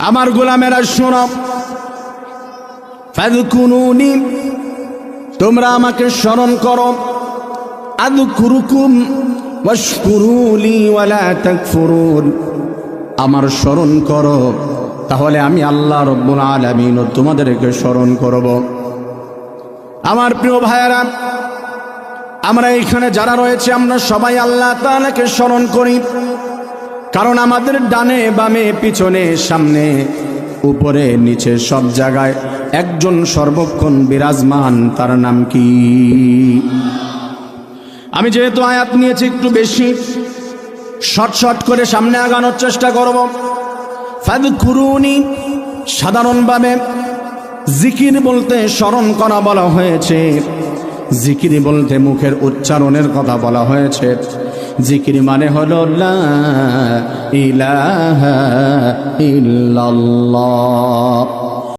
আমার গোলামেরা শোনো, ফাযকুরুনি, তোমরা আমাকে স্মরণ করো, আযকুরুকুম ওয়াশকুরুলি ওয়ালা তাকফুরুন, আমার স্মরণ করো, তাহলে আমি আল্লাহ রব্বুল আলামিন তোমাদেরকে স্মরণ করব। আমার প্রিয় ভাইয়েরা, আমরা এখানে যারা রয়েছে আমরা সবাই আল্লাহ তাআলাকে স্মরণ করি, কারণ আমাদের ডানে বামে পিছনে সামনে উপরে নিচে সব জায়গায় একজন সর্বক্ষণ বিরাজমান, তার নাম কি? আমি যেহেতু আয়াত নিয়েছি একটু বেশি, শর্ট করে সামনে আগানোর চেষ্টা করব। ফাযকুরুনি সাধারণভাবে জিকির বলতে স্মরণ করা বলা হয়েছে, জিকির বলতে মুখের উচ্চারণের কথা বলা হয়েছে। জিকির মানে হলো লা ইলাহা ইল্লাল্লাহ।